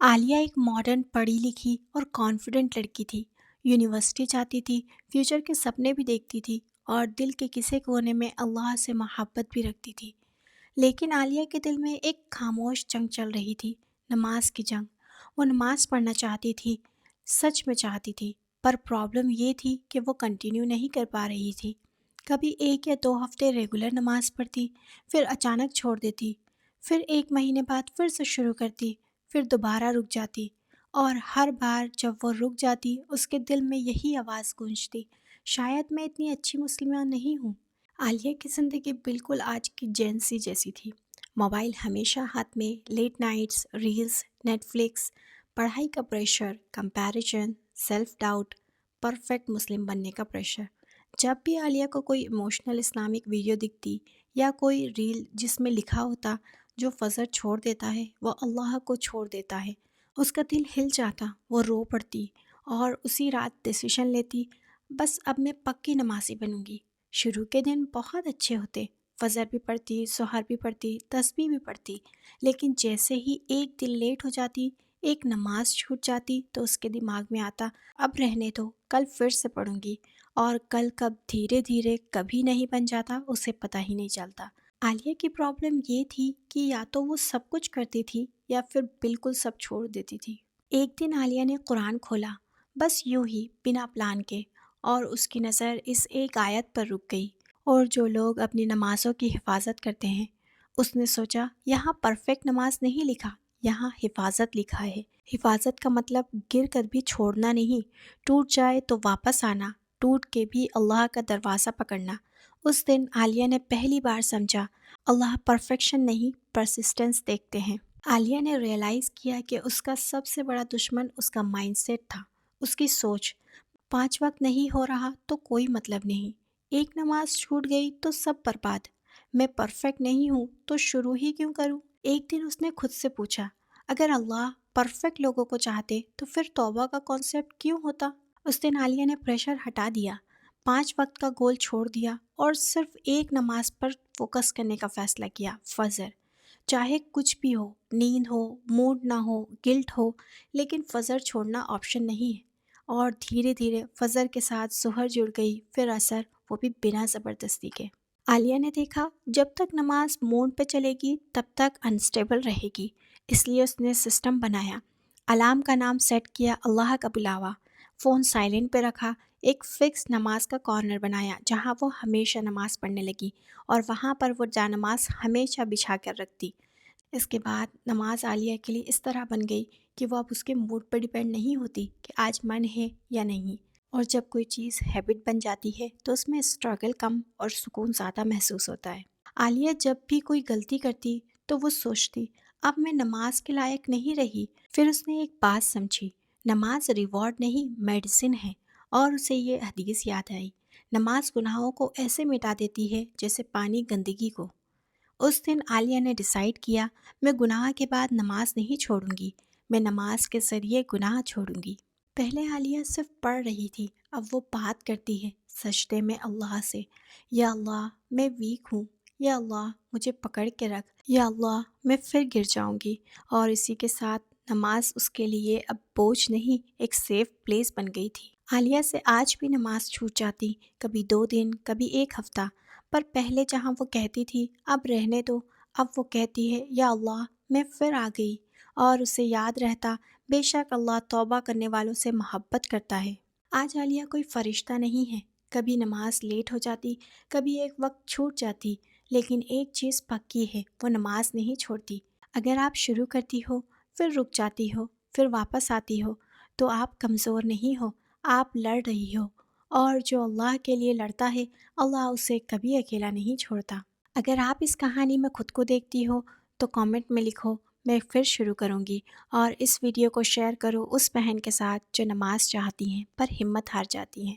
عالیہ ایک ماڈرن پڑھی لکھی اور کانفیڈنٹ لڑکی تھی۔ یونیورسٹی جاتی تھی، فیوچر کے سپنے بھی دیکھتی تھی اور دل کے کسی کونے میں اللہ سے محبت بھی رکھتی تھی۔ لیکن عالیہ کے دل میں ایک خاموش جنگ چل رہی تھی، نماز کی جنگ۔ وہ نماز پڑھنا چاہتی تھی، سچ میں چاہتی تھی، پر پرابلم یہ تھی کہ وہ کنٹینیو نہیں کر پا رہی تھی۔ کبھی 1 یا 2 ہفتے ریگولر نماز پڑھتی، پھر اچانک چھوڑ دیتی، پھر 1 مہینے بعد پھر سے شروع کرتی، پھر دوبارہ رک جاتی، اور ہر بار جب وہ رک جاتی اس کے دل میں یہی آواز گونجتی، شاید میں اتنی اچھی مسلمہ نہیں ہوں۔ عالیہ کی زندگی بالکل آج کی جینسی جیسی تھی۔ موبائل ہمیشہ ہاتھ میں، late nights, reels, Netflix, پڑھائی کا pressure, comparison, self doubt, perfect مسلم بننے کا پریشر۔ جب بھی عالیہ کو کوئی ایموشنل اسلامک ویڈیو دکھتی یا کوئی ریل جس میں لکھا ہوتا جو فجر چھوڑ دیتا ہے وہ اللہ کو چھوڑ دیتا ہے، اس کا دل ہل جاتا، وہ رو پڑتی اور اسی رات ڈیسیشن لیتی، بس اب میں پکی نمازی بنوں گی۔ شروع کے دن بہت اچھے ہوتے، فجر بھی پڑھتی، سحر بھی پڑھتی، تسبیح بھی پڑھتی، لیکن جیسے ہی ایک دن لیٹ ہو جاتی، ایک نماز چھوٹ جاتی تو اس کے دماغ میں آتا اب رہنے دو، کل پھر سے پڑھوں گی، اور کل کب دھیرے دھیرے کبھی نہیں بن جاتا اسے پتہ ہی نہیں چلتا۔ عالیہ کی پرابلم یہ تھی کہ یا تو وہ سب کچھ کرتی تھی یا پھر بالکل سب چھوڑ دیتی تھی۔ ایک دن عالیہ نے قرآن کھولا، بس یوں ہی بنا پلان کے، اور اس کی نظر اس ایک آیت پر رک گئی، اور جو لوگ اپنی نمازوں کی حفاظت کرتے ہیں۔ اس نے سوچا یہاں پرفیکٹ نماز نہیں لکھا، یہاں حفاظت لکھا ہے۔ حفاظت کا مطلب گر کر بھی چھوڑنا نہیں، ٹوٹ جائے تو واپس آنا، ٹوٹ کے بھی اللہ کا دروازہ پکڑنا۔ اس دن عالیہ نے پہلی بار سمجھا اللہ پرفیکشن نہیں، پرسسٹنس دیکھتے ہیں۔ عالیہ نے ریئلائز کیا کہ اس کا سب سے بڑا دشمن اس کا مائنڈ سیٹ تھا، اس کی سوچ۔ 5 وقت نہیں ہو رہا تو کوئی مطلب نہیں، ایک نماز چھوٹ گئی تو سب برباد، میں پرفیکٹ نہیں ہوں تو شروع ہی کیوں کروں؟ ایک دن اس نے خود سے پوچھا، اگر اللہ پرفیکٹ لوگوں کو چاہتے تو پھر توبہ کا کانسیپٹ کیوں ہوتا؟ اس دن عالیہ نے پریشر ہٹا دیا، 5 وقت کا گول چھوڑ دیا اور صرف ایک نماز پر فوکس کرنے کا فیصلہ کیا، فجر۔ چاہے کچھ بھی ہو، نیند ہو، موڈ نہ ہو، گلٹ ہو، لیکن فجر چھوڑنا آپشن نہیں ہے۔ اور دھیرے دھیرے فجر کے ساتھ سحر جڑ گئی، پھر عصر، وہ بھی بنا زبردستی کے۔ عالیہ نے دیکھا جب تک نماز موڈ پہ چلے گی تب تک انسٹیبل رہے گی، اس لیے اس نے سسٹم بنایا، الارم کا نام سیٹ کیا اللہ کا بلاوا، فون سائلنٹ پہ رکھا، ایک فکس نماز کا کارنر بنایا جہاں وہ ہمیشہ نماز پڑھنے لگی، اور وہاں پر وہ جانماز ہمیشہ بچھا کر رکھتی۔ اس کے بعد نماز عالیہ کے لیے اس طرح بن گئی کہ وہ اب اس کے موڈ پر ڈیپینڈ نہیں ہوتی کہ آج من ہے یا نہیں، اور جب کوئی چیز ہیبٹ بن جاتی ہے تو اس میں اسٹرگل کم اور سکون زیادہ محسوس ہوتا ہے۔ عالیہ جب بھی کوئی غلطی کرتی تو وہ سوچتی اب میں نماز کے لائق نہیں رہی، پھر اس نے ایک بات سمجھی، نماز ریوارڈ نہیں میڈیسن ہے، اور اسے یہ حدیث یاد آئی، نماز گناہوں کو ایسے مٹا دیتی ہے جیسے پانی گندگی کو۔ اس دن عالیہ نے ڈیسائیڈ کیا میں گناہ کے بعد نماز نہیں چھوڑوں گی، میں نماز کے ذریعے گناہ چھوڑوں گی۔ پہلے عالیہ صرف پڑھ رہی تھی، اب وہ بات کرتی ہے سجدے میں اللہ سے، یا اللہ میں ویک ہوں، یا اللہ مجھے پکڑ کے رکھ، یا اللہ میں پھر گر جاؤں گی، اور اسی کے ساتھ نماز اس کے لیے اب بوجھ نہیں، ایک سیف پلیس بن گئی تھی۔ عالیہ سے آج بھی نماز چھوٹ جاتی، کبھی 2 دن، کبھی 1 ہفتہ، پر پہلے جہاں وہ کہتی تھی اب رہنے دو، اب وہ کہتی ہے یا اللہ میں پھر آ گئی، اور اسے یاد رہتا بے شک اللہ توبہ کرنے والوں سے محبت کرتا ہے۔ آج عالیہ کوئی فرشتہ نہیں ہے، کبھی نماز لیٹ ہو جاتی، کبھی ایک وقت چھوٹ جاتی، لیکن ایک چیز پکی ہے، وہ نماز نہیں چھوڑتی۔ اگر آپ شروع کرتی ہو، پھر رک جاتی ہو، پھر واپس آتی ہو، تو آپ کمزور نہیں ہو، آپ لڑ رہی ہو، اور جو اللہ کے لیے لڑتا ہے اللہ اسے کبھی اکیلا نہیں چھوڑتا۔ اگر آپ اس کہانی میں خود کو دیکھتی ہو تو کامنٹ میں لکھو، میں پھر شروع کروں گی، اور اس ویڈیو کو شیئر کرو اس بہن کے ساتھ جو نماز چاہتی ہیں پر ہمت ہار جاتی ہیں۔